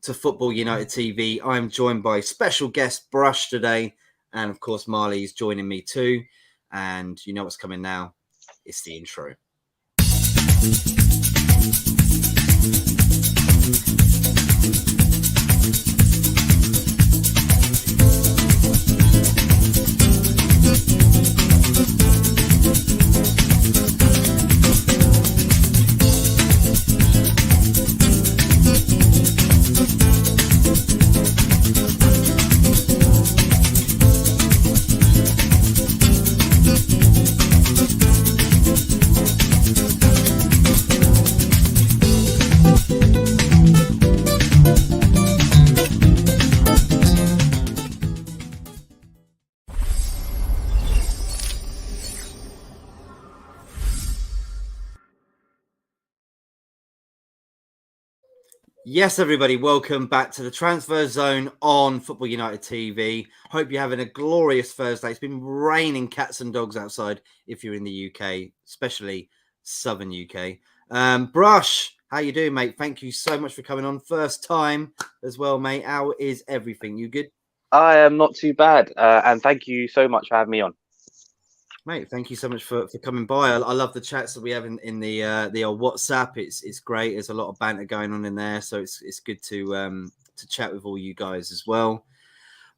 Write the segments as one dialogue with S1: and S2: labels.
S1: to Football United TV. I'm joined by special guest Brush today, and of course Marley's joining me too. And you know what's coming now? It's the intro. Yes, everybody, welcome back to the Transfer Zone on Football United TV. Hope you're having a glorious Thursday. It's been raining cats and dogs outside if you're in the UK, especially southern UK. Brush, how you doing, mate? Thank you so much for coming on. First time as well, mate. How is everything? You good?
S2: I am not too bad, and thank you so much for having me on.
S1: Mate, thank you so much for coming by. I love the chats that we have in the old WhatsApp. It's great. There's a lot of banter going on in there, so it's good to chat with all you guys as well.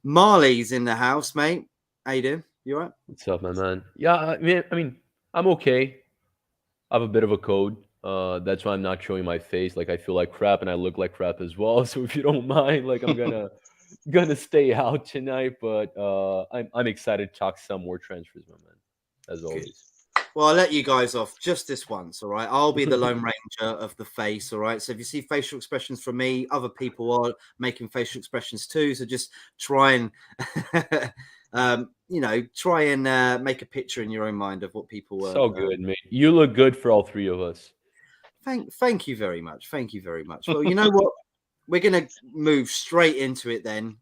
S1: Marley's in the house, mate. How you doing? You all right?
S3: What's up, my man? Yeah, I mean, I'm okay. I have a bit of a cold. That's why I'm not showing my face. Like, I feel like crap, and I look like crap as well. So if you don't mind, like, I'm gonna stay out tonight. But I'm excited to talk some more transfers, my man. As always.
S1: Well, I'll let you guys off just this once, all right? I'll be the Lone Ranger of the face, all right? So if you see facial expressions from me, other people are making facial expressions too. So just try and, try and make a picture in your own mind of what people were.
S3: So good, mate. You look good for all three of us.
S1: Thank you very much. Thank you very much. Well, you know what? We're going to move straight into it then.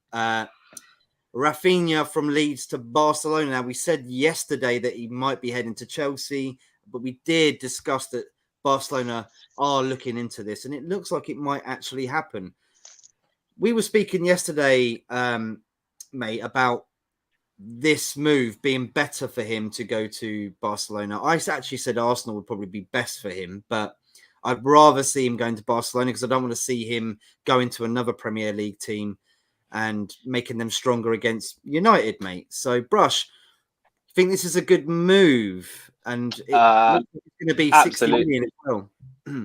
S1: Raphina from Leeds to Barcelona. Now, we said yesterday that he might be heading to Chelsea, but we did discuss that Barcelona are looking into this, and it looks like it might actually happen. We were speaking yesterday, mate, about this move being better for him to go to Barcelona. I actually said Arsenal would probably be best for him, but I'd rather see him going to Barcelona because I don't want to see him going to another Premier League team and making them stronger against United, mate. So, Brush, I think this is a good move, and it's going to be 60 million as well.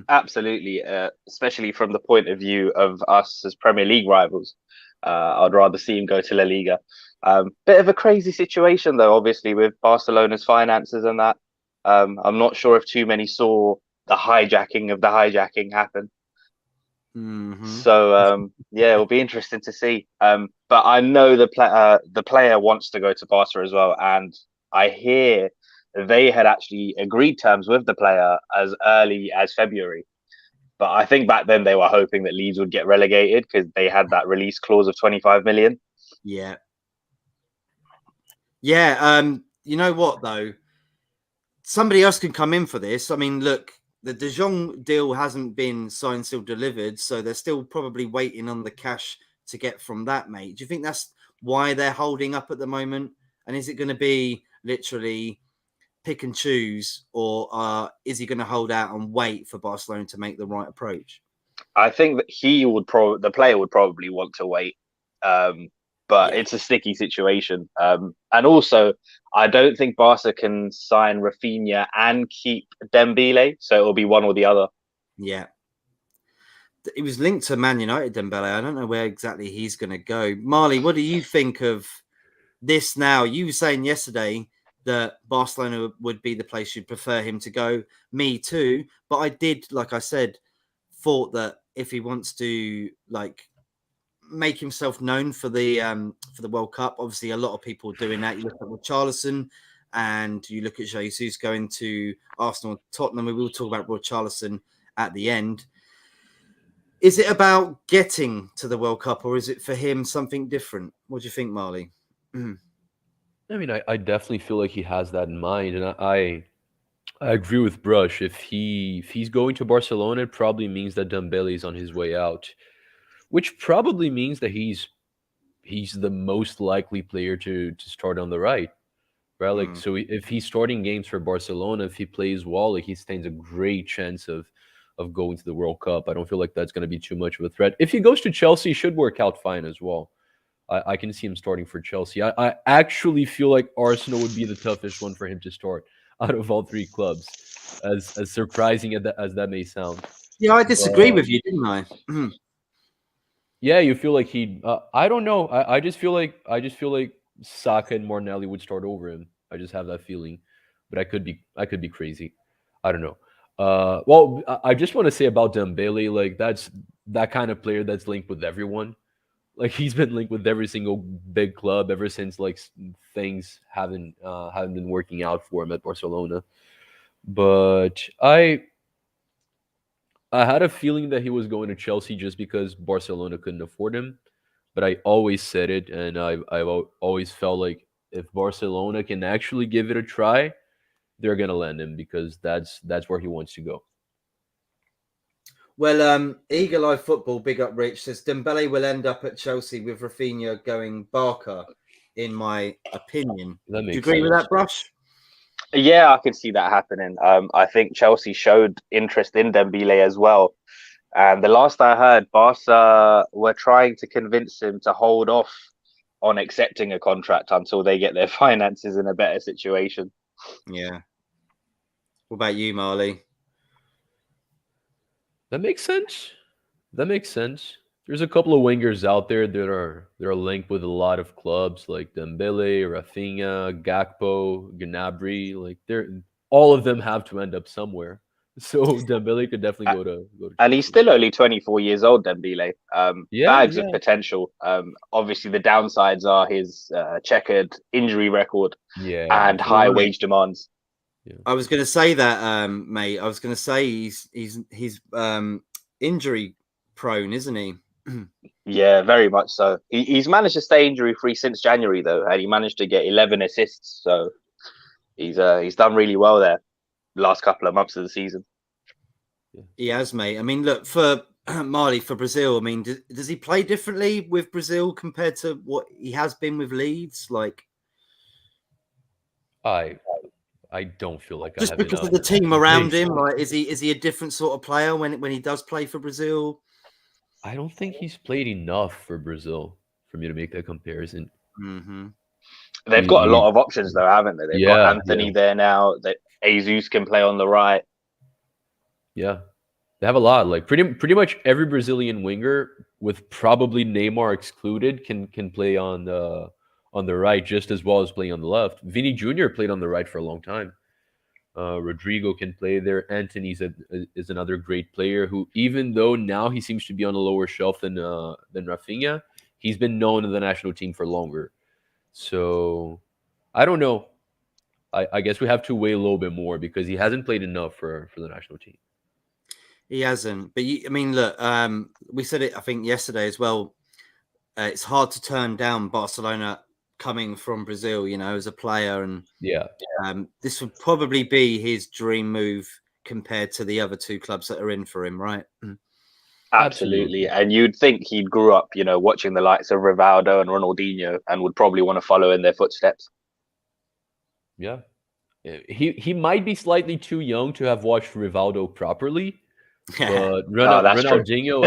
S2: Absolutely, especially from the point of view of us as Premier League rivals. I'd rather see him go to La Liga. Bit of a crazy situation, though, obviously, with Barcelona's finances and that. I'm not sure if too many saw the hijacking happen.
S1: Mm-hmm.
S2: So yeah, it'll be interesting to see. But I know the player wants to go to Barca as well, and I hear they had actually agreed terms with the player as early as February. But I think back then they were hoping that Leeds would get relegated because they had that release clause of 25 million.
S1: Yeah. Yeah. You know what though? Somebody else can come in for this. I mean, look. The De Jong deal hasn't been signed, still delivered, so they're still probably waiting on the cash to get from that, mate. Do you think that's why they're holding up at the moment? And is it going to be literally pick and choose, or is he going to hold out and wait for Barcelona to make the right approach?
S2: I think that the player would probably want to wait, but it's a sticky situation. And also, I don't think Barca can sign Raphina and keep Dembele, so it'll be one or the other.
S1: Yeah. It was linked to Man United, Dembele. I don't know where exactly he's going to go. Marley, what do you think of this now? You were saying yesterday that Barcelona would be the place you'd prefer him to go. Me too. But I did, like I said, thought that if he wants to, like, make himself known for the World Cup. Obviously, a lot of people are doing that. You look at Richarlison and you look at Jesus going to Arsenal and Tottenham. We will talk about Richarlison at the end. Is it about getting to the World Cup, or is it for him something different? What do you think, Marley?
S3: I mean, I definitely feel like he has that in mind, and I agree with Brush. If he's going to Barcelona, it probably means that Dembele is on his way out. which probably means that he's the most likely player to start on the right, right? Like, so if he's starting games for Barcelona, if he plays well, like, he stands a great chance of going to the World Cup. I don't feel like that's going to be too much of a threat. If he goes to Chelsea, he should work out fine as well. I can see him starting for Chelsea. I actually feel like Arsenal would be the toughest one for him to start out of all three clubs, as surprising as that may sound.
S1: Yeah, I disagree with you, didn't I?
S3: Yeah, you feel like he. I don't know. I just feel like Saka and Martinelli would start over him. I just have that feeling, but I could be crazy. I don't know. Well, I just want to say about Dembele, like, that's that kind of player that's linked with everyone. Like, he's been linked with every single big club ever since, like, things haven't been working out for him at Barcelona. But I had a feeling that he was going to Chelsea just because Barcelona couldn't afford him. But I always said it, and I've always felt like if Barcelona can actually give it a try, they're gonna land him, because that's where he wants to go.
S1: Well, Eagle Eye Football, big up Rich, says Dembele will end up at Chelsea with Raphina going Barca, in my opinion. Do you agree with that, Brush?
S2: Yeah, I can see that happening. I think Chelsea showed interest in Dembele as well. And the last I heard, Barca were trying to convince him to hold off on accepting a contract until they get their finances in a better situation.
S1: Yeah. What about you, Marley?
S3: That makes sense. There's a couple of wingers out there that are linked with a lot of clubs, like Dembele, Raphina, Gakpo, Gnabry. Like, all of them have to end up somewhere. So Dembele could definitely go to
S2: and he's still only 24 years old, Dembele. Bags of potential. Obviously, the downsides are his checkered injury record and high wage demands.
S1: Yeah. I was going to say that, mate. I was going to say he's injury prone, isn't he?
S2: Yeah, very much so. He's managed to stay injury free since January, though, and he managed to get 11 assists. So he's done really well there the last couple of months of the season.
S1: He has, mate. I mean, look, for Marley, for Brazil, I mean, does he play differently with Brazil compared to what he has been with Leeds? Like,
S3: I don't feel like
S1: just because of the team around him. Like, is he a different sort of player when he does play for Brazil?
S3: I don't think he's played enough for Brazil for me to make that comparison.
S1: Mm-hmm.
S2: They've got a lot of options, though, haven't they? They've got Anthony there now. That Jesus can play on the right.
S3: Yeah, they have a lot. Like, pretty much every Brazilian winger, with probably Neymar excluded, can play on the right just as well as playing on the left. Vini Jr. played on the right for a long time. Rodrigo can play there. Anthony is another great player who, even though now he seems to be on a lower shelf than Raphina, he's been known in the national team for longer. So I don't know. I guess we have to wait a little bit more because he hasn't played enough for the national team.
S1: He hasn't. But I mean, look, we said it, I think, yesterday as well. It's hard to turn down Barcelona coming from Brazil, you know, as a player. And this would probably be his dream move compared to the other two clubs that are in for him, right?
S2: Absolutely. And you'd think he grew up, you know, watching the likes of Rivaldo and Ronaldinho and would probably want to follow in their footsteps.
S3: Yeah. He might be slightly too young to have watched Rivaldo properly. But Ronaldinho,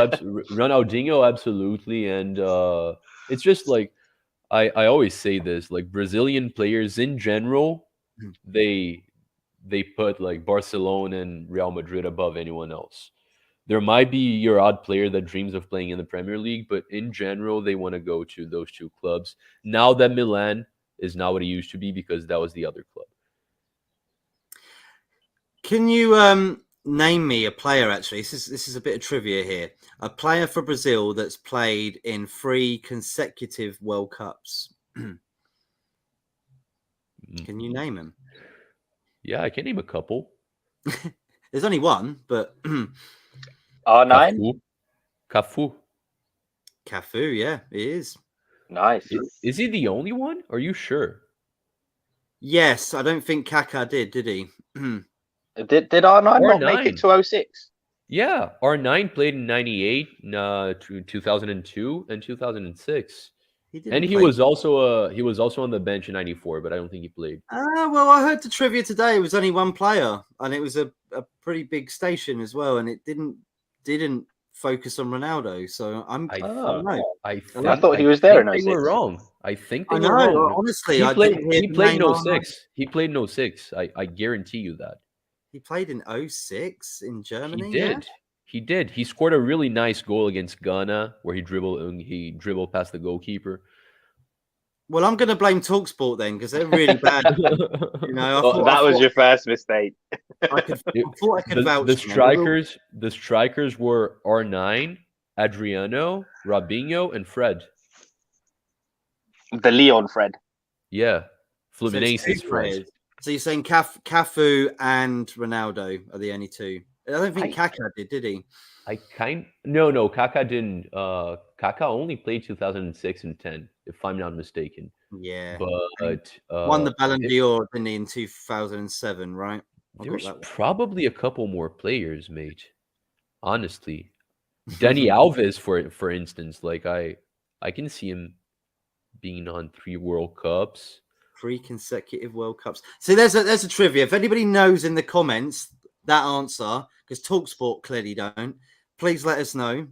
S3: absolutely. And it's just like, I always say this, like, Brazilian players in general, they put like Barcelona and Real Madrid above anyone else. There might be your odd player that dreams of playing in the Premier League, but in general, they want to go to those two clubs. Now that Milan is not what it used to be because that was the other club.
S1: Can you name me a player, actually? This is a bit of trivia here. A player for Brazil that's played in 3 consecutive World Cups. Can you name him?
S3: Yeah, I can name a couple.
S1: There's only one, but
S2: R9?
S3: Cafu.
S1: Cafu, yeah, he is.
S2: Nice.
S3: Is he the only one? Are you sure?
S1: Yes, I don't think Kaká did he?
S2: Did R9 not make it to 06?
S3: Yeah, R9 played in 98, 2002, and 2006.
S1: He didn't
S3: And he
S1: play.
S3: was also on the bench in 94, but I don't think he played.
S1: Well, I heard the trivia today. It was only one player, and it was a pretty big station as well, and it didn't focus on Ronaldo. So I don't know.
S3: I
S2: thought he was there in
S3: they
S2: 06.
S3: were wrong. I think they
S1: I
S3: were
S1: know.
S3: wrong.
S1: Honestly,
S3: He
S1: I
S3: played.
S1: didn't hear
S3: He
S1: the
S3: played
S1: name
S3: in
S1: on-
S3: 06. He played in 06. I guarantee you that.
S1: He played in 06 in Germany.
S3: He did.
S1: Yeah?
S3: He did. He scored a really nice goal against Ghana where he dribbled past the goalkeeper.
S1: Well, I'm going to blame Talksport then because they're really bad. You know,
S2: That was your first mistake.
S1: I thought I could vouch.
S3: The strikers were R9, Adriano, Robinho, and Fred.
S2: The Leon Fred.
S3: Yeah,
S1: So it's
S3: Fluminense's
S1: two
S3: Fred.
S1: players. So you're saying Cafu and Ronaldo are the only two? I don't think Kaká did he?
S3: No, Kaká didn't. Kaká only played 2006 and 10, if I'm not mistaken.
S1: Yeah,
S3: but
S1: won the Ballon d'Or, didn't he, in 2007, right?
S3: There's probably a couple more players, mate. Honestly, Dani Alves, for instance, like I can see him being on 3 World Cups.
S1: 3 consecutive World Cups. So there's a trivia. If anybody knows in the comments that answer, because Talksport clearly don't, please let us know.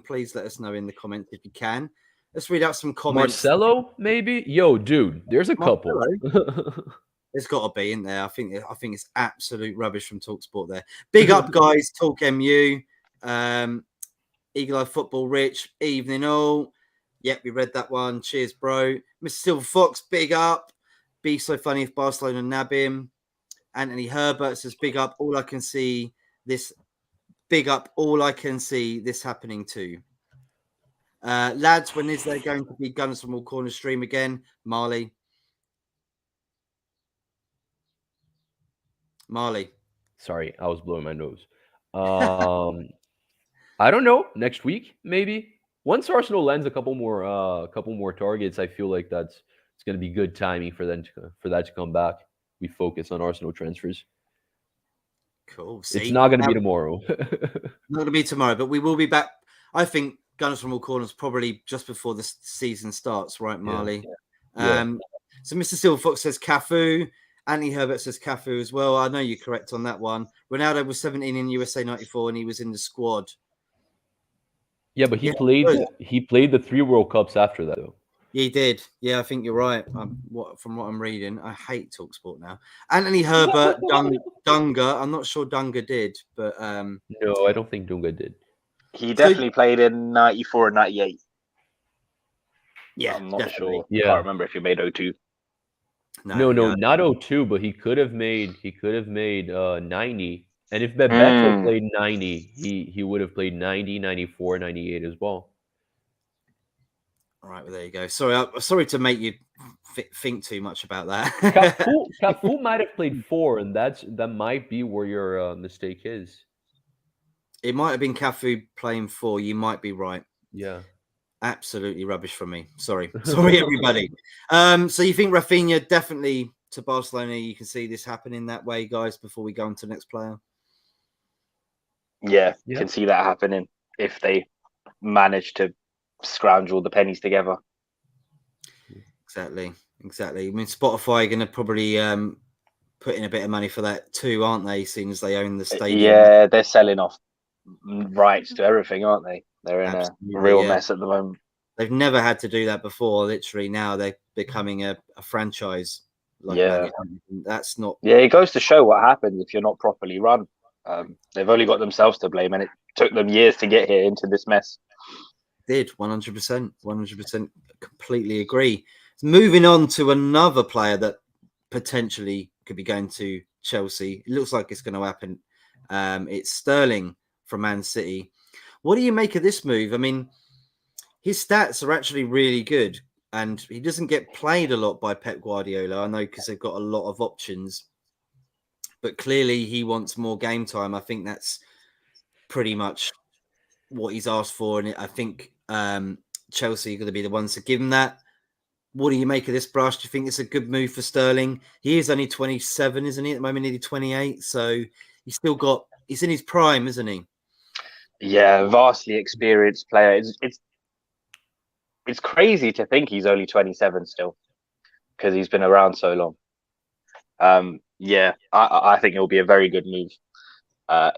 S1: Please let us know in the comments if you can. Let's read out some comments.
S3: Marcelo, maybe? Yo, dude, there's a couple.
S1: There's got to be in there. I think it's absolute rubbish from Talksport there. Big up, guys. Talk MU. Eagle Eye Football Rich. Evening all. Yep, we read that one. Cheers, bro. Mr. Silver Fox, big up. Be so funny if Barcelona nab him. Anthony Herbert says, big up. All I can see this. Big up. All I can see this happening too. Lads, when is there going to be Gunners from All Corners stream again? Marley.
S3: Sorry, I was blowing my nose. I don't know. Next week, maybe. Once Arsenal lands a couple more targets, I feel like it's going to be good timing for that to come back. We focus on Arsenal transfers.
S1: Cool. See,
S3: it's not going to be tomorrow.
S1: Not going to be tomorrow, but we will be back. I think Gunners from All Corners probably just before the season starts, right, Marley?
S3: Yeah.
S1: So Mr. Silver Fox says Cafu. Anthony Herbert says Cafu as well. I know you're correct on that one. Ronaldo was 17 in USA 94 and he was in the squad.
S3: Yeah, but he played the 3 World Cups after that, though.
S1: He did. Yeah, I think you're right. From what I'm reading, I hate Talksport now. Anthony Herbert, Dunga. I'm not sure Dunga did, but
S3: no, I don't think Dunga did.
S2: He definitely played in 94 and 98.
S1: Yeah,
S2: I'm not
S1: definitely.
S2: sure.
S3: Yeah.
S2: Can't remember if he made 02.
S3: No, not 02, but he could have made 90. And if Bebeto played 90, he would have played 90, 94, 98 as well.
S1: All right, well, there you go. Sorry to make you think too much about that.
S3: Cafu might have played 4, and that might be where your mistake is.
S1: It might have been Cafu playing 4. You might be right.
S3: Yeah.
S1: Absolutely rubbish from me. Sorry, everybody. So you think Raphina definitely to Barcelona? You can see this happening that way, guys. Before we go on to the next player.
S2: Yeah, you can see that happening if they manage to scrounge all the pennies together.
S1: Exactly. I mean, Spotify are going to probably put in a bit of money for that too, aren't they? Seeing as they own the stadium.
S2: Yeah, they're selling off rights to everything, aren't they? They're in a real mess at the moment.
S1: They've never had to do that before. Literally, now they're becoming a franchise. That's not.
S2: Yeah, it goes to show what happens if you're not properly run. They've only got themselves to blame, and it took them years to get here into this mess.
S1: Did 100%, completely agree. Moving on to another player that potentially could be going to Chelsea. It looks like it's going to happen. It's Sterling from Man City. What do you make of this move? I mean, his stats are actually really good, and he doesn't get played a lot by Pep Guardiola. I know because they've got a lot of options, but clearly he wants more game time. I think that's pretty much what he's asked for, and I think Chelsea are going to be the ones to give him that. What do you make of this, Brush? Do you think it's a good move for Sterling? He is only 27, isn't he? At the moment, nearly 28, so he's in his prime, isn't he?
S2: Yeah, vastly experienced player. It's crazy to think he's only 27 still, because he's been around so long. Yeah, I think it'll be a very good move.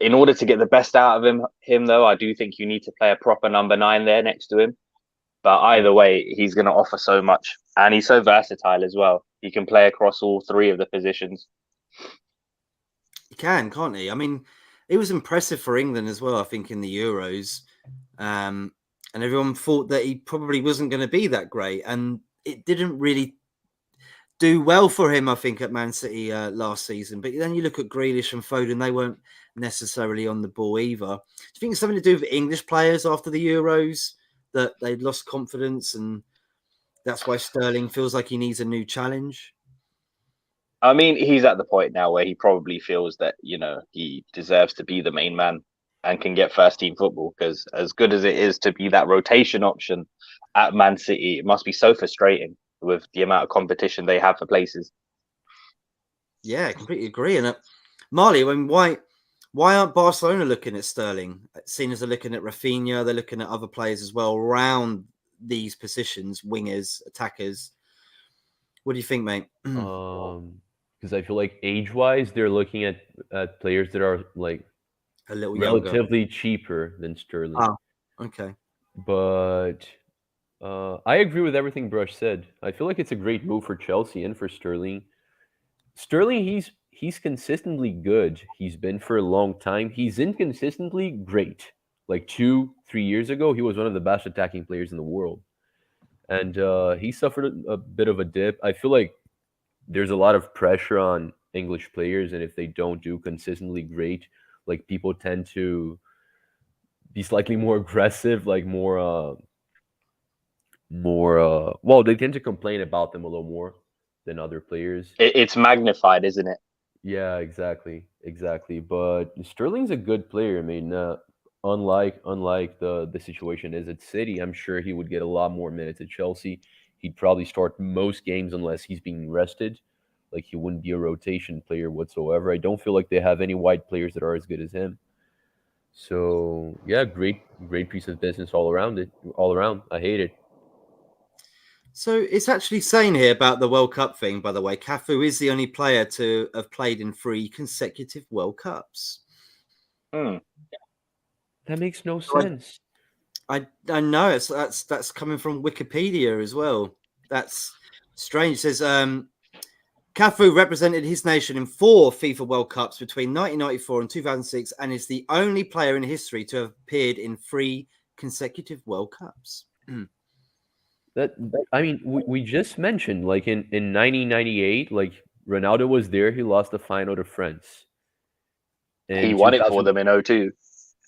S2: In order to get the best out of him though, I do think you need to play a proper number 9 there next to him. But either way, he's going to offer so much, and he's so versatile as well. He can play across all 3 of the positions.
S1: He can, can't he? I mean, it was impressive for England as well, I think, in the Euros. And everyone thought that he probably wasn't going to be that great. And it didn't really do well for him, I think, at Man City last season. But then you look at Grealish and Foden, they weren't necessarily on the ball either. Do you think it's something to do with English players after the Euros, that they'd lost confidence and that's why Sterling feels like he needs a new challenge?
S2: I mean, he's at the point now where he probably feels that, he deserves to be the main man and can get first team football, because as good as it is to be that rotation option at Man City, it must be so frustrating with the amount of competition they have for places.
S1: Yeah, I completely agree. And Marley, I mean, why aren't Barcelona looking at Sterling? Seeing as they're looking at Raphina, they're looking at other players as well around these positions, wingers, attackers. What do you think, mate?
S3: Because I feel like age-wise, they're looking at players that are like
S1: A little
S3: relatively
S1: younger.
S3: cheaper than Sterling.
S1: Oh, okay.
S3: But I agree with everything Brush said. I feel like it's a great move for Chelsea and for Sterling. Sterling, he's consistently good. He's been for a long time. He's inconsistently great. Like 2-3 years ago, he was one of the best attacking players in the world. And he suffered a bit of a dip. I feel like there's a lot of pressure on English players, and if they don't do consistently great, like people tend to be slightly more aggressive, like more well, they tend to complain about them a little more than other players.
S2: It's magnified, isn't it?
S3: Yeah, exactly. But Sterling's a good player. I mean, unlike the situation is at City, I'm sure he would get a lot more minutes at Chelsea. He'd probably start most games unless he's being rested. Like, he wouldn't be a rotation player whatsoever. I don't feel like they have any wide players that are as good as him. So yeah, great piece of business all around. I hate it.
S1: So it's actually saying here about the World Cup thing, by the way. Cafu is the only player to have played in 3 consecutive World Cups.
S2: Hmm.
S3: That makes no sense.
S1: I know that's coming from Wikipedia as well. That's strange. It says Cafu represented his nation in 4 FIFA World Cups between 1994 and 2006, and is the only player in history to have appeared in 3 consecutive World Cups.
S3: I mean, we just mentioned, like, in 1998, like, Ronaldo was there. He lost the final to France.
S2: He won it for them in 2002.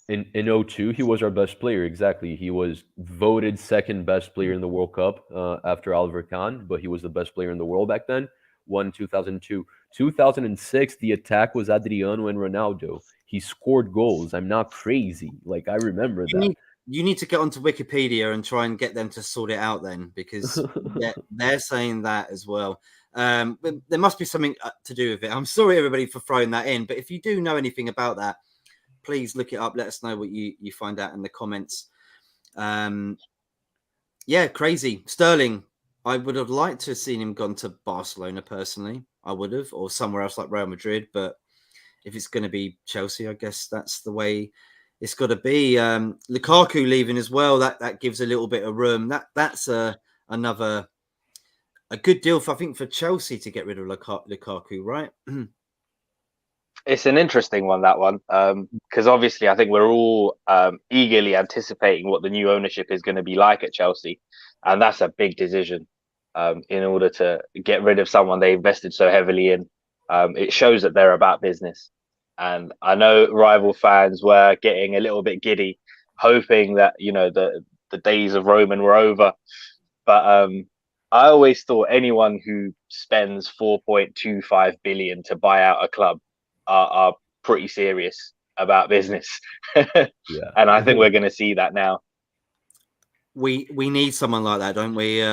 S3: In 2002, he was our best player. Exactly. He was voted second best player in the World Cup after Oliver Kahn, but he was the best player in the world back then. Won 2002. 2006, the attack was Adriano and Ronaldo. He scored goals. I'm not crazy. Like, I remember that.
S1: You need to get onto Wikipedia and try and get them to sort it out then, because they're saying that as well. But there must be something to do with it. I'm sorry, everybody, for throwing that in. But if you do know anything about that, please look it up. Let us know what you find out in the comments. Yeah, crazy. Sterling, I would have liked to have seen him gone to Barcelona personally. I would have, or somewhere else like Real Madrid. But if it's going to be Chelsea, I guess that's the way it's got to be. Lukaku leaving as well. That gives a little bit of room. That's another good deal for, I think, for Chelsea to get rid of Lukaku, right?
S2: It's an interesting one, that one, because obviously I think we're all eagerly anticipating what the new ownership is going to be like at Chelsea, and that's a big decision in order to get rid of someone they invested so heavily in. It shows that they're about business. And I know rival fans were getting a little bit giddy, hoping that, the days of Roman were over. But I always thought anyone who spends 4.25 billion to buy out a club are pretty serious about business.
S3: Yeah.
S2: And I think we're going to see that now.
S1: We need someone like that, don't we?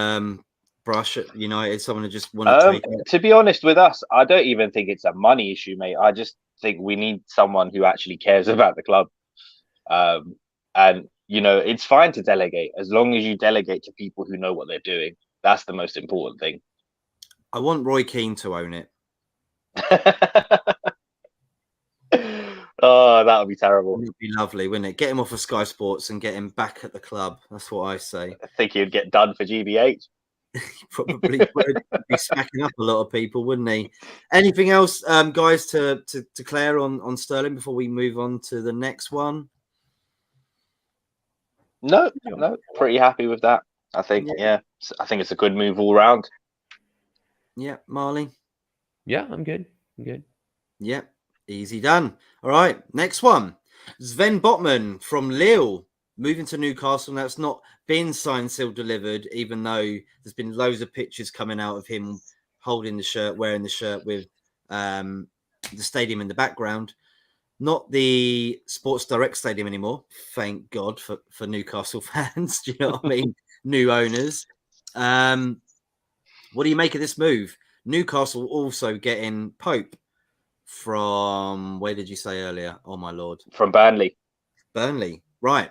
S1: Brush at United, someone who just want to take it.
S2: To be honest with us, I don't even think it's a money issue, mate. I just think we need someone who actually cares about the club. And, you know, it's fine to delegate as long as you delegate to people who know what they're doing. That's the most important thing.
S1: I want Roy Keane to own it.
S2: Oh, that would be terrible.
S1: It'd be lovely, wouldn't it? Get him off of Sky Sports and get him back at the club. That's what I say.
S2: I think he'd get done for GBH.
S1: Probably would be smacking up a lot of people, wouldn't he? Anything else, guys, to declare on Sterling before we move on to the next one?
S2: No, pretty happy with that. I think, I think it's a good move all round.
S1: Yeah, Marley?
S3: Yeah, I'm good.
S1: Yeah, easy done. All right, next one. SVEN Botman from Lille moving to Newcastle. Now, it's not been signed, sealed, delivered, even though there's been loads of pictures coming out of him holding the shirt, wearing the shirt with the stadium in the background. Not the Sports Direct Stadium anymore. Thank God for Newcastle fans. Do you know what I mean? New owners. What do you make of this move? Newcastle also getting Pope from, where did you say earlier? Oh my Lord.
S2: From Burnley.
S1: Burnley. Right.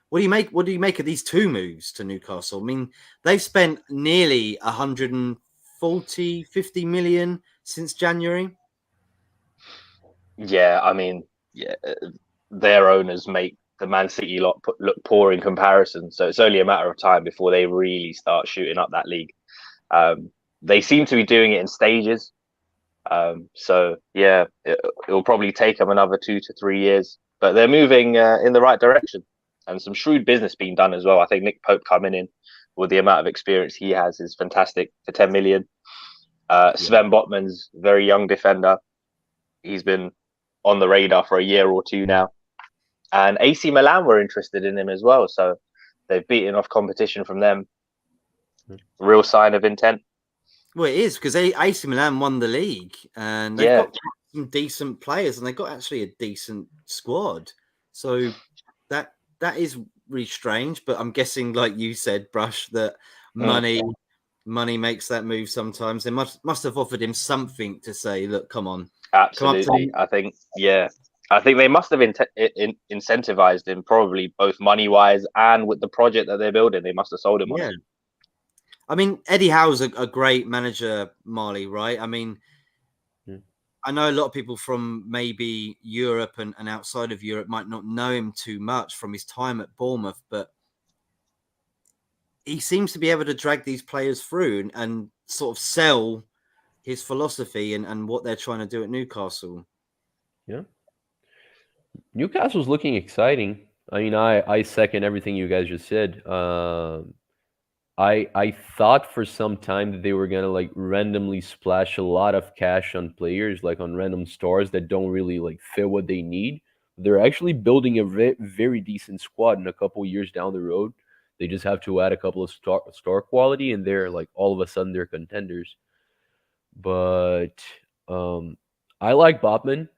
S1: What do you make of these two moves to Newcastle? I mean, they've spent nearly 50 million since January.
S2: Yeah, I mean, their owners make the Man City lot look poor in comparison. So it's only a matter of time before they really start shooting up that league. They seem to be doing it in stages. So yeah, it'll probably take them another 2 to 3 years, but they're moving in the right direction, and some shrewd business being done as well. I think Nick Pope coming in with the amount of experience he has is fantastic for 10 million. Sven Botman's very young defender. He's been on the radar for a year or two now, and AC Milan were interested in him as well. So they've beaten off competition from them. Real sign of intent.
S1: Well, it is, because AC Milan won the league and they've got some decent players and they've got actually a decent squad. So that is really strange. But I'm guessing, like you said, Brush, that money makes that move sometimes. They must have offered him something to say, look, come on.
S2: Absolutely. I think they must have incentivized him, probably both money-wise and with the project that they're building. They must have sold him on it.
S1: I mean, Eddie Howe's a great manager, Marley, right? I mean, I know a lot of people from maybe Europe and outside of Europe might not know him too much from his time at Bournemouth, but he seems to be able to drag these players through and sort of sell his philosophy and what they're trying to do at Newcastle.
S3: Yeah. Newcastle's looking exciting. I mean, I second everything you guys just said. I thought for some time that they were gonna like randomly splash a lot of cash on players, like on random stars that don't really like fit what they need. They're actually building a very decent squad, and a couple years down the road, they just have to add a couple of star quality, and they're like all of a sudden they're contenders. But I like Botman.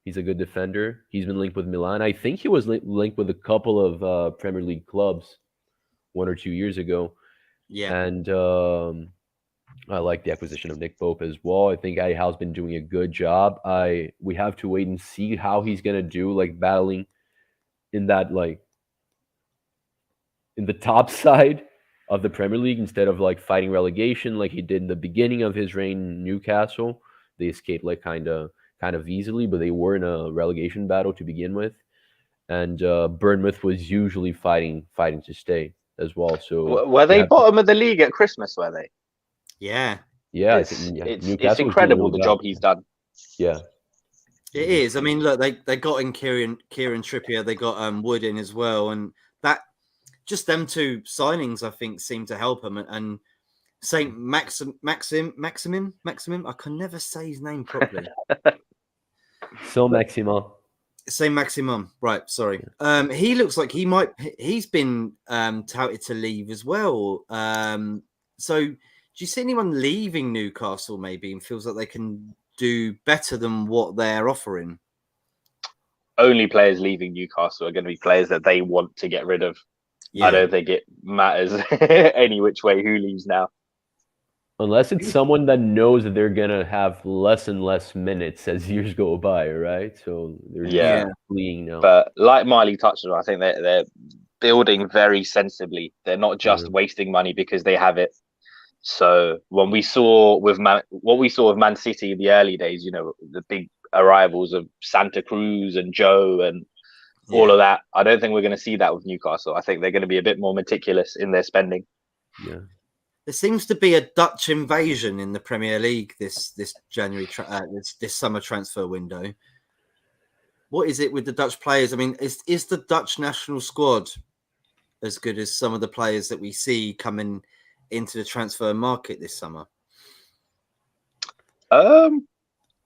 S3: He's a good defender. He's been linked with Milan. I think he was linked with a couple of Premier League clubs 1 or 2 years ago.
S1: Yeah,
S3: and I like the acquisition of Nick Pope as well. I think Eddie Howe's been doing a good job. We have to wait and see how he's gonna do, like battling in that like in the top side of the Premier League instead of like fighting relegation like he did in the beginning of his reign in Newcastle. They escaped like kind of easily, but they were in a relegation battle to begin with, and Bournemouth was usually fighting to stay as well. So
S2: were they bottom of the league at Christmas? Were they?
S1: Yeah.
S2: It's incredible the job he's done.
S3: Yeah,
S1: it is. I mean, look, they got in Kieran Trippier, they got Wood in as well, and that just them two signings I think seem to help him. And Saint Maximum, I can never say his name properly. Saint Maximum, right? Sorry. He looks like he's been touted to leave as well. So do you see anyone leaving Newcastle maybe and feels like they can do better than what they're offering?
S2: Only players leaving Newcastle are going to be players that they want to get rid of. Yeah. I don't think it matters any which way who leaves now.
S3: Unless it's someone that knows that they're gonna have less and less minutes as years go by, right? So they're
S2: Yeah.
S3: fleeing now.
S2: But like Miley touched on, I think they're building very sensibly. They're not just wasting money because they have it. So when we saw with what we saw with Man City in the early days, you know, the big arrivals of Santa Cruz and Joe and all of that, I don't think we're going to see that with Newcastle. I think they're going to be a bit more meticulous in their spending.
S3: Yeah.
S1: There seems to be a Dutch invasion in the Premier League this January this summer transfer window. What is it with the Dutch players? I mean, is the Dutch national squad as good as some of the players that we see coming into the transfer market this summer?
S2: I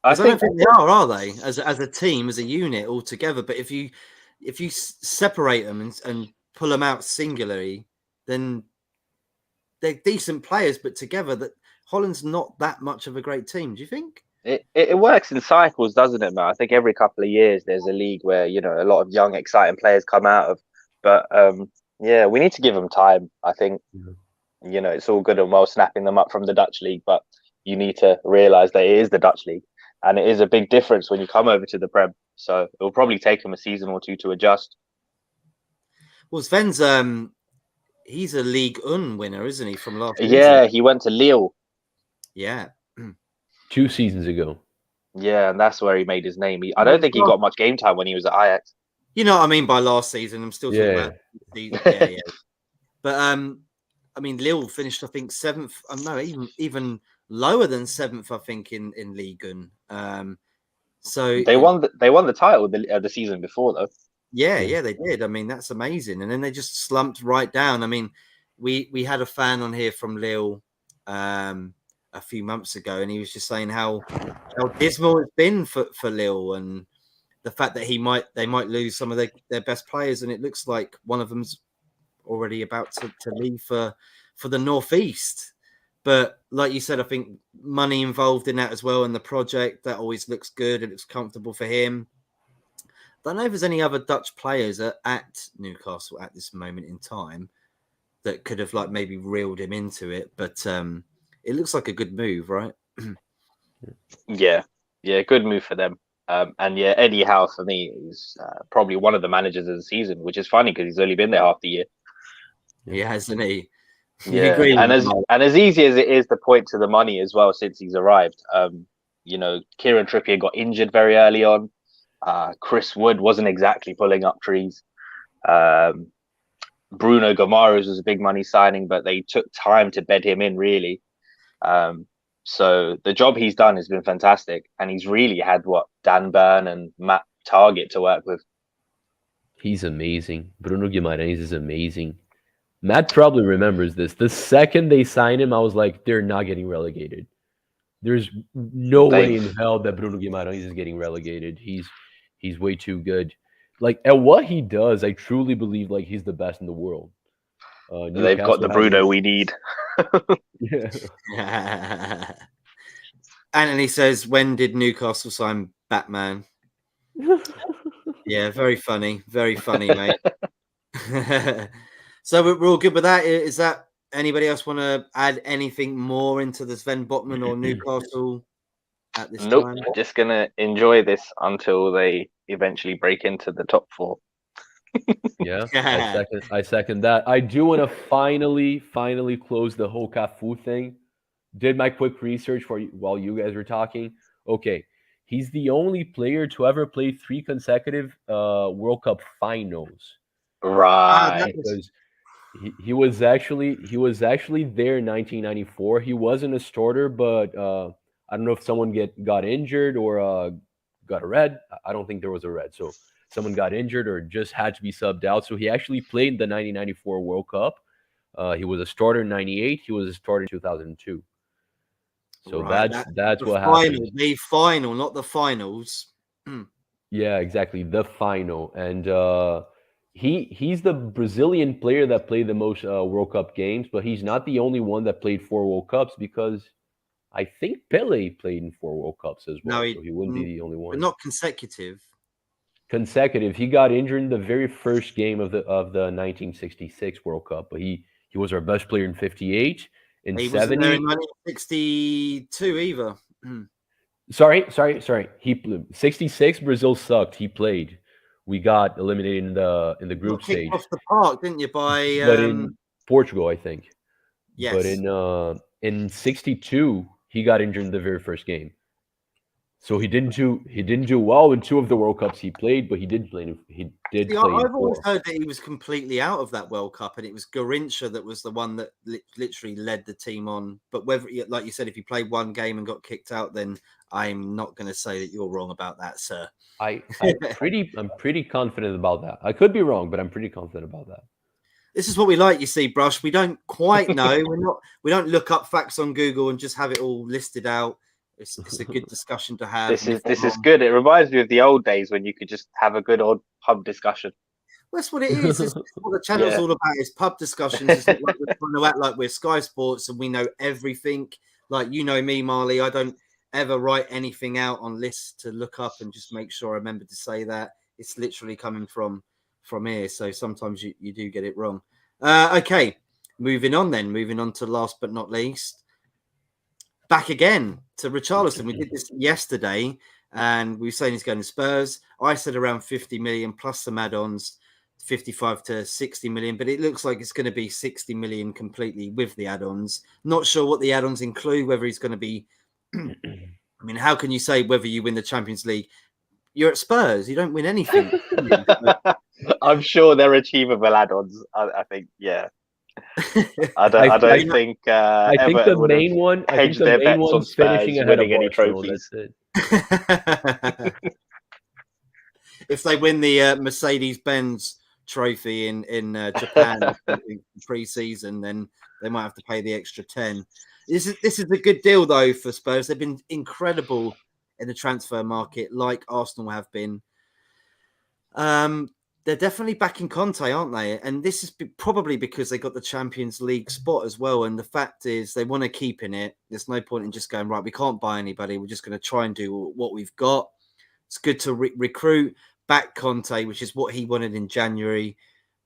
S1: don't think they are they? As a team, as a unit all together. But if you separate them and pull them out singularly, then they're decent players, but together, that Holland's not that much of a great team. Do you think?
S2: It works in cycles, doesn't it, man? I think every couple of years there's a league where, you know, a lot of young, exciting players come out of. But yeah, we need to give them time. I think, you know, it's all good and well snapping them up from the Dutch league, but you need to realize that it is the Dutch league, and it is a big difference when you come over to the Prem. So it will probably take them a season or two to adjust.
S1: Well, Sven's he's a League Un winner, isn't he, from last season?
S2: Yeah, he went to Lille.
S1: Yeah.
S3: 2 seasons ago.
S2: Yeah, and that's where he made his name. I don't think he got much game time when he was at Ajax.
S1: You know what I mean by last season. I'm still talking about season. Yeah. But I mean, Lille finished, I think, 7th. No, even lower than 7th, I think, in Ligue 1. So
S2: they won the title the season before, though.
S1: Yeah, they did. I mean, that's amazing. And then they just slumped right down. I mean, we had a fan on here from Lille a few months ago, and he was just saying how dismal it's been for Lille, and the fact that they might lose some of their best players, and it looks like one of them's already about to leave for the Northeast. But like you said, I think money involved in that as well, and the project that always looks good. It looks comfortable for him. Don't know if there's any other Dutch players at Newcastle at this moment in time that could have like maybe reeled him into it, but it looks like a good move, right?
S2: Yeah, good move for them. And yeah, Eddie Howe for me is probably one of the managers of the season, which is funny because he's only been there half the year.
S1: He hasn't he?
S2: Yeah, and as easy as it is to point to the money as well, since he's arrived, you know, Kieran Trippier got injured very early on. Chris Wood wasn't exactly pulling up trees. Bruno Gomares was a big money signing, but they took time to bed him in, really. So the job he's done has been fantastic, and he's really had Dan Burn and Matt Target to work with.
S3: He's amazing. Bruno Guimarães is amazing. Matt probably remembers this. The second they signed him, I was like, they're not getting relegated. There's no way in hell that Bruno Guimarães is getting relegated. He's way too good. Like, at what he does, I truly believe like he's the best in the world.
S2: They've got the Bruno we need.
S1: Yeah. Anthony says, when did Newcastle sign Batman? Yeah, very funny, mate. So we're all good with that. Is that anybody else want to add anything more into the Sven Botman or Newcastle at this time?
S2: Just gonna enjoy this until they eventually break into the top 4.
S3: Yeah, I second that. I do want to finally close the whole Cafu thing. Did my quick research for you while you guys were talking. Okay, he's the only player to ever play 3 consecutive World Cup finals.
S2: Right.
S3: Because he was actually there in 1994. He wasn't a starter, but I don't know if someone got injured or got a red. I don't think there was a red. So someone got injured or just had to be subbed out. So he actually played the 1994 World Cup. He was a starter in 98. He was a starter in 2002. So right. that's what happened.
S1: The final, not the finals.
S3: Yeah, exactly. The final. And he's the Brazilian player that played the most World Cup games, but he's not the only one that played 4 World Cups, because I think Pele played in 4 World Cups as well. No, so he wouldn't be the only one.
S1: But not consecutive.
S3: Consecutive. He got injured in the very first game of the 1966 World Cup, but he was our best player in 58, In
S1: He wasn't there
S3: 70,
S1: in 1962 either.
S3: sorry. He 66. Brazil sucked. He played. We got eliminated in the
S1: You
S3: group
S1: got kicked
S3: stage,
S1: off the park, didn't you? By
S3: but in Portugal, I think. But
S1: yes.
S3: in 62, he got injured in the very first game. So he didn't do well in 2 of the World Cups he played, but he did play. He did
S1: See,
S3: play in
S1: I've always
S3: 4.
S1: heard that he was completely out of that World Cup, and it was Garincha that was the one that literally led the team on. But whether, like you said, if he played one game and got kicked out, then I'm not going to say that you're wrong about that, sir.
S3: I'm pretty confident about that. I could be wrong, but I'm pretty confident about that.
S1: This is what we like, you see, Brush. We don't quite know. We don't look up facts on Google and just have it all listed out. It's a good discussion to have.
S2: This is good. It reminds me of the old days when you could just have a good old pub discussion.
S1: That's what it is. It's what the channel's all about, is pub discussions. It's not like we're trying to act like we're Sky Sports and we know everything. Like, you know me, Marley. I don't ever write anything out on lists to look up and just make sure I remember to say that. It's literally coming from here. So sometimes you do get it wrong. Okay, moving on to last but not least. Back again to Richarlison. We did this yesterday, and we were saying he's going to Spurs. I said around 50 million plus some add-ons, 55 to 60 million, but it looks like it's going to be 60 million completely with the add-ons. Not sure what the add-ons include, whether he's going to be... I mean, how can you say whether you win the Champions League? You're at Spurs. You don't win anything.
S2: I'm sure they're achievable add-ons. I think, yeah. I don't think
S3: the main one. I think the main one's finishing ahead of
S2: any
S3: Barcelona.
S2: trophies.
S3: That's it.
S1: If they win the Mercedes-Benz trophy in Japan pre-season, then they might have to pay the extra 10. This is a good deal though for Spurs. They've been incredible in the transfer market, like Arsenal have been. They're definitely backing Conte, aren't they? And this is probably because they got the Champions League spot as well. And the fact is, they want to keep in it. There's no point in just going, right, we can't buy anybody. We're just going to try and do what we've got. It's good to recruit back Conte, which is what he wanted in January.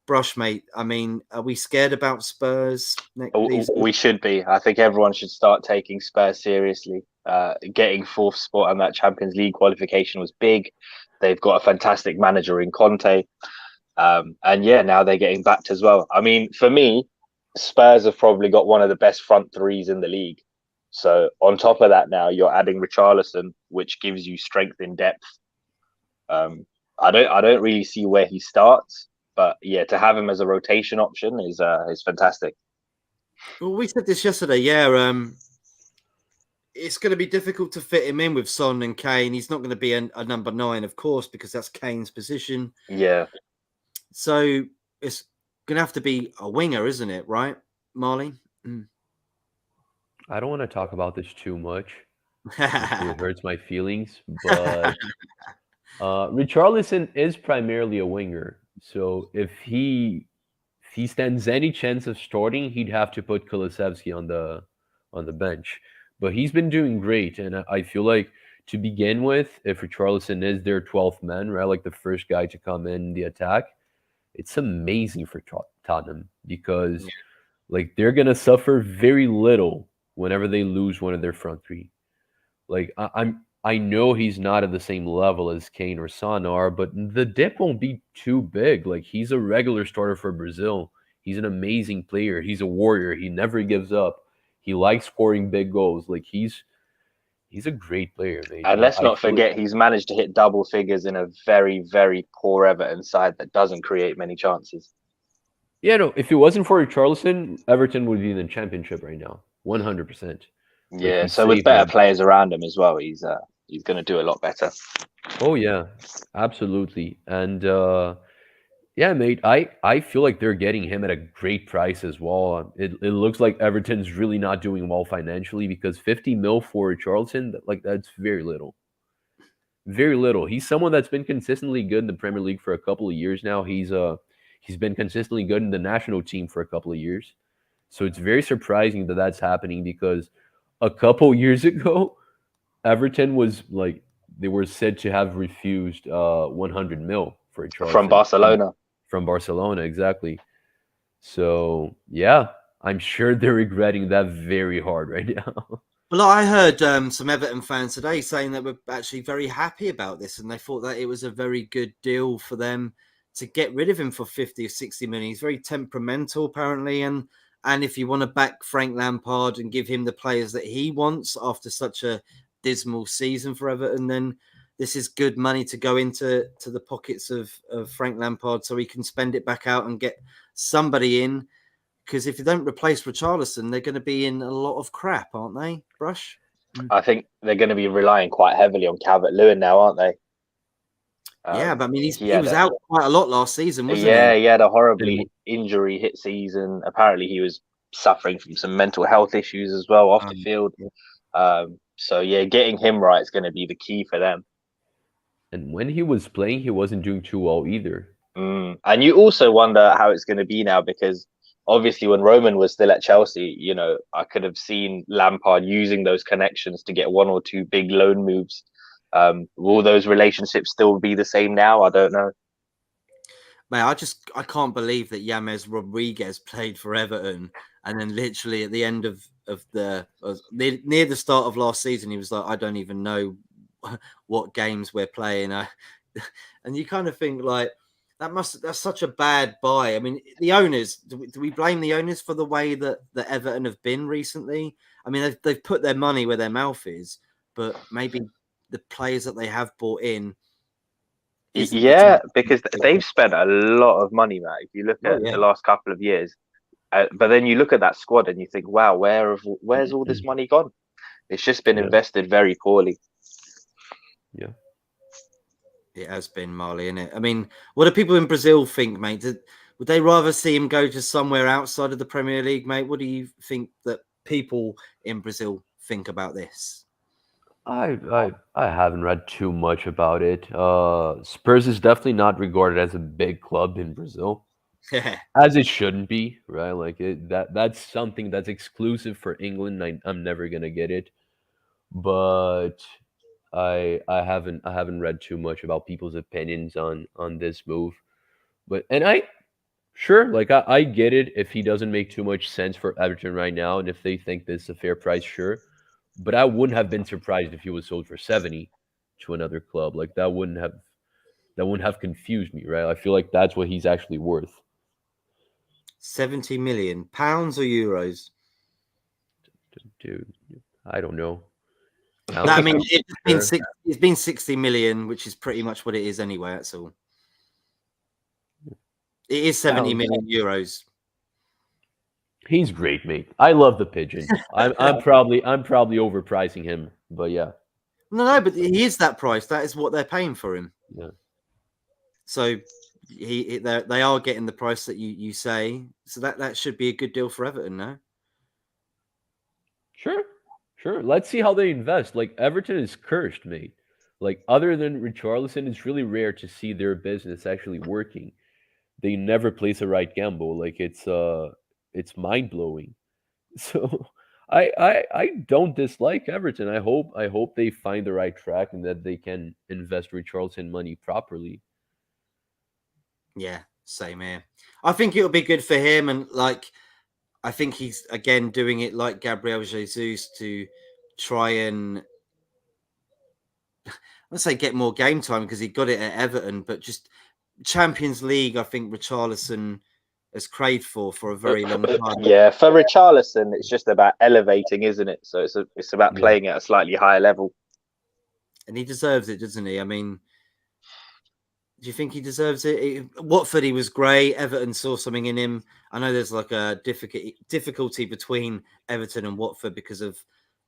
S1: Brush, mate, I mean, are we scared about Spurs?
S2: We should be. I think everyone should start taking Spurs seriously. Getting 4th spot on that Champions League qualification was big. They've got a fantastic manager in Conte. And yeah, now they're getting backed as well. I mean, for me, Spurs have probably got one of the best front threes in the league. So on top of that, now you're adding Richarlison, which gives you strength in depth. I don't really see where he starts, but yeah, to have him as a rotation option is fantastic.
S1: Well, we said this yesterday. Yeah, it's going to be difficult to fit him in with Son and Kane. He's not going to be a number 9, of course, because that's Kane's position.
S2: Yeah.
S1: So it's going to have to be a winger, isn't it? Right, Marley?
S3: I don't want to talk about this too much. It hurts my feelings, but Richarlison is primarily a winger. So if he stands any chance of starting, he'd have to put Kulusevski on the bench. But he's been doing great, and I feel like to begin with, if Richarlison is their 12th man, right, like the first guy to come in the attack, it's amazing for Tottenham because like they're gonna suffer very little whenever they lose one of their front three. Like I know he's not at the same level as Kane or Son are, but the dip won't be too big. Like he's a regular starter for Brazil. He's an amazing player. He's a warrior. He never gives up. He likes scoring big goals. Like he's a great player, mate.
S2: And let's not forget he's managed to hit double figures in a very, very poor Everton side that doesn't create many chances.
S3: Yeah, no, if it wasn't for Richarlison, Everton would be in the championship right now. 100%.
S2: Yeah, so with better players around him as well, he's going to do a lot better.
S3: Oh, yeah, absolutely. And yeah, mate, I feel like they're getting him at a great price as well. It looks like Everton's really not doing well financially because 50 mil for Richarlison, that's very little. Very little. He's someone that's been consistently good in the Premier League for a couple of years now. He's been consistently good in the national team for a couple of years. So it's very surprising that that's happening because a couple years ago, Everton was like, they were said to have refused 100 mil for Richarlison.
S2: From Barcelona.
S3: From Barcelona, exactly. So, yeah, I'm sure they're regretting that very hard right now.
S1: Well, I heard some Everton fans today saying they were actually very happy about this, and they thought that it was a very good deal for them to get rid of him for 50 or 60 million. He's very temperamental, apparently, and if you want to back Frank Lampard and give him the players that he wants after such a dismal season for Everton, then this is good money to go into the pockets of Frank Lampard, so he can spend it back out and get somebody in. Because if you don't replace Richarlison, they're going to be in a lot of crap, aren't they, Brush?
S2: I think they're going to be relying quite heavily on Calvert-Lewin now, aren't they?
S1: Yeah, but I mean, he was out quite a lot last season, wasn't he?
S2: Yeah, he had a horribly injury hit season. Apparently, he was suffering from some mental health issues as well off the field. So, yeah, getting him right is going to be the key for them.
S3: And when he was playing, he wasn't doing too well either.
S2: And you also wonder how it's going to be now, because obviously when Roman was still at Chelsea, you know, I could have seen Lampard using those connections to get one or two big loan moves. Will those relationships still be the same now? I don't know.
S1: Man, I can't believe that James Rodriguez played for Everton, and then literally at the end of near the start of last season, he was like, I don't even know what games we're playing. And you kind of think like, that's such a bad buy. I mean, the owners, do we blame the owners for the way that Everton have been recently? I mean, they've put their money where their mouth is, but maybe the players that they have bought in.
S2: Yeah, because they've spent a lot of money, Matt. If you look at the last couple of years, but then you look at that squad and you think, wow, where's all this money gone? It's just been invested very poorly.
S3: Yeah.
S1: It has been, Marley, isn't it? I mean, what do people in Brazil think, mate? Would they rather see him go to somewhere outside of the Premier League, mate? What do you think that people in Brazil think about this?
S3: I haven't read too much about it. Spurs is definitely not regarded as a big club in Brazil, as it shouldn't be, right? Like that's something that's exclusive for England. I'm never gonna get it, but I haven't read too much about people's opinions on this move, but I get it if he doesn't make too much sense for Everton right now, and if they think this is a fair price, sure. But I wouldn't have been surprised if he was sold for 70 to another club. Like that wouldn't have confused me, right? I feel like that's what he's actually worth.
S1: 70 million pounds or euros?
S3: Dude, I don't know.
S1: I mean, it's been 60 million, which is pretty much what it is anyway. That's all. It is 70 million euros.
S3: He's great, mate. I love the pigeon. I'm probably overpricing him, but yeah.
S1: No, but he is that price. That is what they're paying for him.
S3: Yeah.
S1: So they are getting the price that you say. So that should be a good deal for Everton, no?
S3: Sure. Let's see how they invest. Like Everton is cursed, mate. Like other than Richarlison, it's really rare to see their business actually working. They never place a right gamble. Like it's mind blowing. So I don't dislike Everton. I hope they find the right track and that they can invest Richarlison money properly.
S1: Yeah, same here. I think it'll be good for him, and like I think he's again doing it like Gabriel Jesus to try and let's say get more game time because he got it at Everton, but just Champions League, I think Richarlison has craved for a very long time.
S2: Yeah, for Richarlison, it's just about elevating, isn't it? So it's about playing at a slightly higher level.
S1: And he deserves it, doesn't he? I mean, do you think he deserves it? Watford, he was great. Everton saw something in him. I know there's like a difficulty between Everton and Watford because of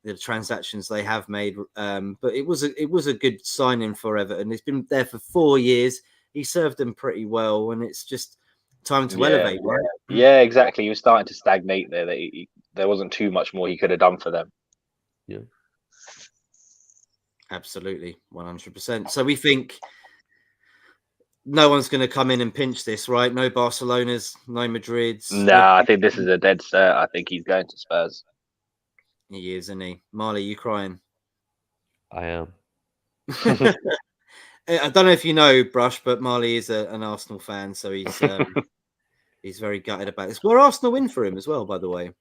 S1: the transactions they have made. But it was a good signing for Everton. He's been there for 4 years. He served them pretty well, and it's just time to elevate, right?
S2: Yeah, exactly. He was starting to stagnate there. There wasn't too much more he could have done for them.
S3: Yeah,
S1: absolutely, 100%. So we think no one's going to come in and pinch this, right? No Barcelonas, no Madrids.
S2: No, I think this is a dead cert. I think he's going to Spurs.
S1: He is, isn't he? Marley, you crying?
S3: I am.
S1: I don't know if you know, Brush, but Marley is an Arsenal fan, so he's He's very gutted about this. Will Arsenal win for him as well, by the way?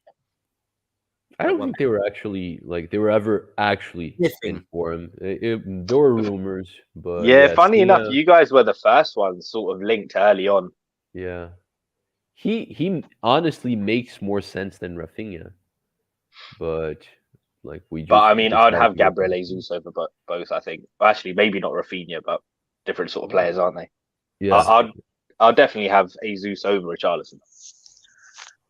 S3: I don't think they were actually they were ever actually in for him. There were rumors, but
S2: yeah, funny enough,
S3: Cena,
S2: you guys were the first ones sort of linked early on.
S3: Yeah, he honestly makes more sense than Raphina, but like
S2: But I mean, I'd have Gabriel Jesus over both. I think actually maybe not Raphina, but different sort of players, aren't they?
S3: Yeah,
S2: I'll definitely have Jesus over Richarlison.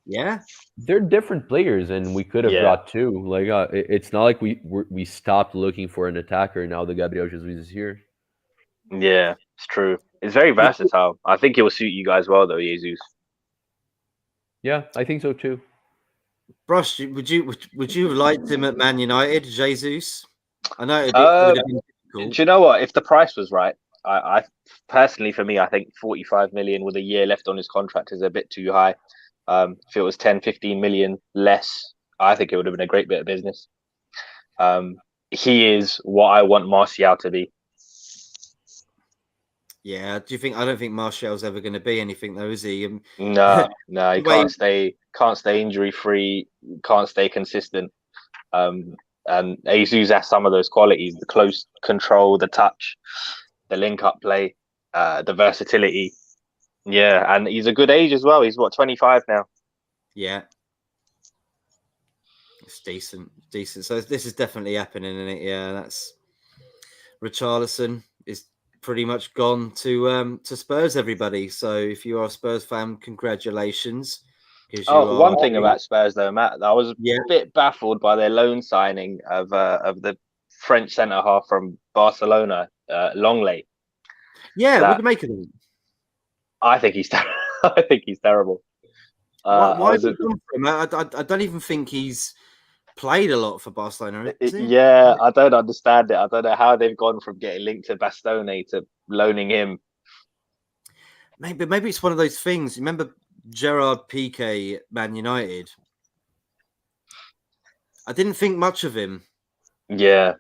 S1: Yeah,
S3: they're different players, and we could have got two. Like it's not like we stopped looking for an attacker. Now the Gabriel Jesus is here.
S2: Yeah, it's true. It's very versatile. I think it will suit you guys well, though, Jesus.
S3: Yeah, I think so too.
S1: Brush, would you have liked him at Man United, Jesus? I know it would have been difficult.
S2: Do you know what? If the price was right, I personally, for me, I think 45 million with a year left on his contract is a bit too high. If it was 10, 15 million less, I think it would have been a great bit of business. He is what I want Martial to be.
S1: Yeah, do you think? I don't think Martial's ever going to be anything, though, is he?
S2: No, he can't stay injury free, can't stay consistent. And Jesus has some of those qualities: the close control, the touch, the link-up play, the versatility. Yeah, and he's a good age as well. He's 25 now.
S1: Yeah, it's decent. So this is definitely happening, isn't it? Yeah, that's Richarlison is pretty much gone to Spurs, everybody. So if you are a Spurs fan, congratulations.
S2: One thing about Spurs though, Matt, I was a bit baffled by their loan signing of the French centre half from Barcelona, Longley.
S1: Yeah, what do you make of him?
S2: I think he's I think he's terrible.
S1: Why have you gone for him? I don't even think he's played a lot for Barcelona.
S2: Yeah, I don't understand it. I don't know how they've gone from getting linked to Bastoni to loaning him.
S1: Maybe it's one of those things. Remember Gerard Piqué, Man United? I didn't think much of him.
S2: Yeah.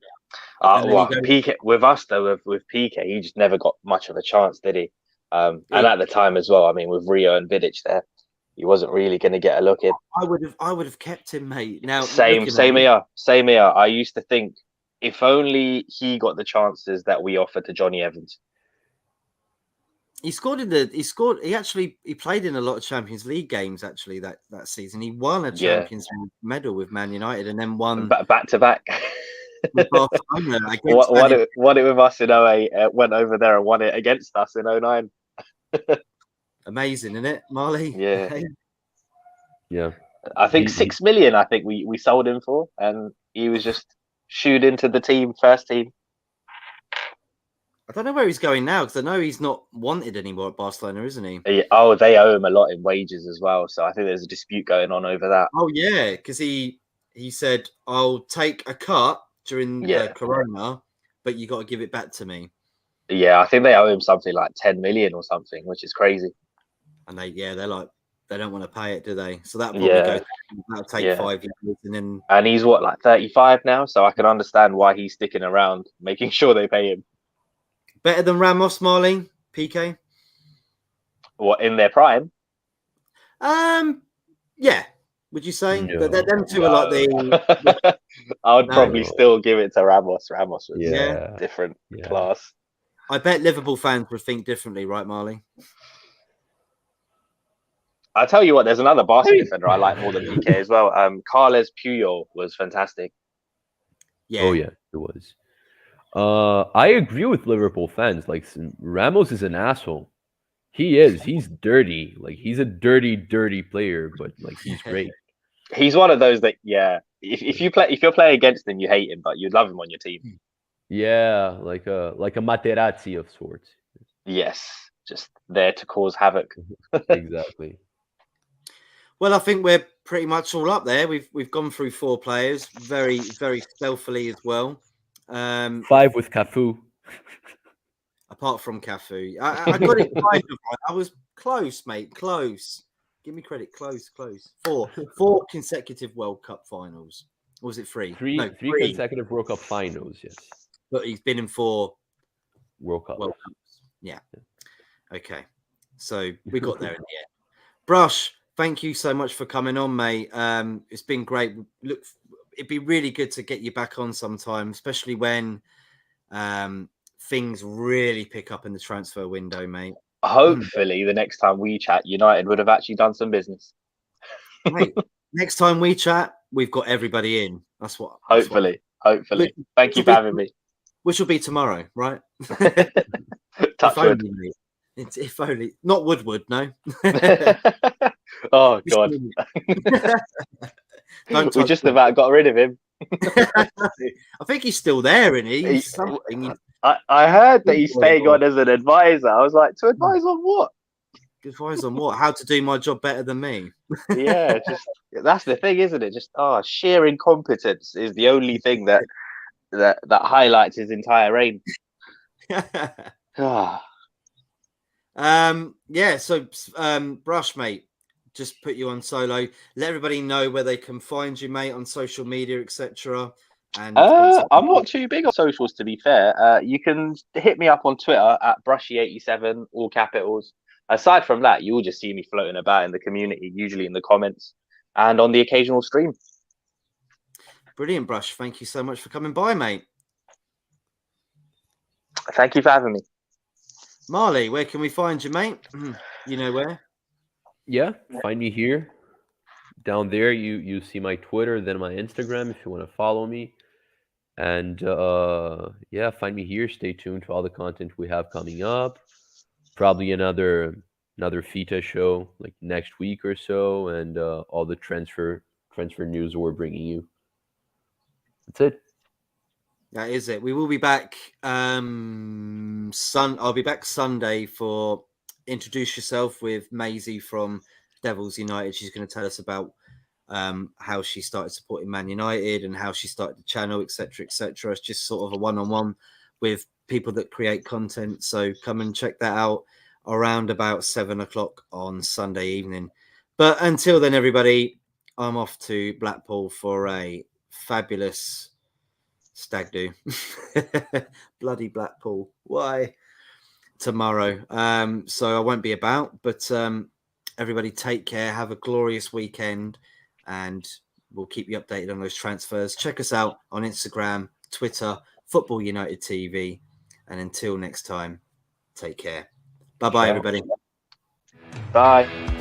S2: Piqué, with us though, with Piqué, he just never got much of a chance, did he? And at the time as well, I mean, with Rio and Vidic there, he wasn't really going to get a look in.
S1: I would have kept him, mate. Now
S2: same here. I used to think if only he got the chances that we offered to Johnny Evans.
S1: He played in a lot of Champions League games actually that season. He won a Champions League medal with Man United and then won
S2: back to back.
S1: Barcelona
S2: won it with us in 08, went over there and won it against us in 09.
S1: Amazing, isn't it, Marley?
S2: Yeah.
S3: Yeah.
S2: I think 6 million, I think we sold him for, and he was just shooed into the first team.
S1: I don't know where he's going now because I know he's not wanted anymore at Barcelona, isn't he?
S2: They owe him a lot in wages as well. So I think there's a dispute going on over that.
S1: Oh, yeah, because he said, I'll take a cut during Corona, but you got to give it back to me.
S2: Yeah, I think they owe him something like 10 million or something, which is crazy.
S1: And they're like, they don't want to pay it, do they? So that'll take 5 years.
S2: And he's like 35 now, so I can understand why he's sticking around, making sure they pay him.
S1: Better than Ramos, Marley, Piqué?
S2: What, in their prime?
S1: Yeah. Would you say? No. Them two are like the...
S2: I would probably still give it to Ramos. Ramos was different class.
S1: I bet Liverpool fans would think differently, right, Marley?
S2: I tell you what, there's another Barca defender I like more than Piqué as well. Carles Puyol was fantastic.
S1: Yeah.
S3: Oh yeah, it was. I agree with Liverpool fans. Like Ramos is an asshole. He is. He's dirty. Like he's a dirty player, but like he's great.
S2: He's one of those that if you're playing against him, you hate him, but you love him on your team.
S3: Yeah, like a Materazzi of sorts.
S2: Yes, just there to cause havoc.
S3: Exactly.
S1: Well, I think we're pretty much all up there. We've gone through 4 players very, very stealthily as well.
S3: 5 with Cafu.
S1: Apart from Cafu, I got it kind of right. I was close, mate. Close. Give me credit. Close. 4 consecutive World Cup finals. Or was it 3?
S3: Three consecutive World Cup finals. Yes.
S1: But he's been in 4
S3: World Cups.
S1: Yeah. Okay. So we got there in the end. Brush, thank you so much for coming on, mate. It's been great. Look, it'd be really good to get you back on sometime, especially when things really pick up in the transfer window, mate.
S2: Hopefully, the next time we chat, United would have actually done some business.
S1: Mate, next time we chat, we've got everybody in. That's what.
S2: Hopefully. Thank you for having me.
S1: Which will be tomorrow, right?
S2: Touch wood.
S1: If only. Not Woodward, no.
S2: Oh, God. We just about got rid of him.
S1: I think he's still there, isn't he? He's something.
S2: I heard that he's staying on as an advisor. I was like, to advise on what?
S1: Advise on what? How to do my job better than me?
S2: Yeah, just that's the thing, isn't it? Just sheer incompetence is the only thing that highlights his entire reign.
S1: Yeah. So, Brush, mate, just put you on solo. Let everybody know where they can find you, mate, on social media, etc. And
S2: I'm not too big on socials, to be fair. You can hit me up on Twitter at Brushy87, all capitals. Aside from that, you'll just see me floating about in the community, usually in the comments and on the occasional stream.
S1: Brilliant, Brush. Thank you so much for coming by, mate.
S2: Thank you for having me.
S1: Marley, where can we find you, mate? You know where?
S3: Yeah, find me here. Down there, you see my Twitter, then my Instagram if you want to follow me. And yeah, find me here. Stay tuned to all the content we have coming up. Probably another FITA show like next week or so, and all the transfer news we're bringing you. That's it.
S1: That is it. We will be back. I'll be back Sunday for Introduce Yourself with Maisie from Devils United. She's going to tell us about how she started supporting Man United and how she started the channel, etc., etc. It's just sort of a one-on-one with people that create content. So come and check that out around about 7 o'clock on Sunday evening. But until then, everybody, I'm off to Blackpool for a fabulous stag do. Bloody Blackpool. Why? Tomorrow. So I won't be about, but everybody take care. Have a glorious weekend, and we'll keep you updated on those transfers. Check us out on Instagram, Twitter, Football United TV. And until next time, take care. Bye-bye, everybody.
S2: Bye.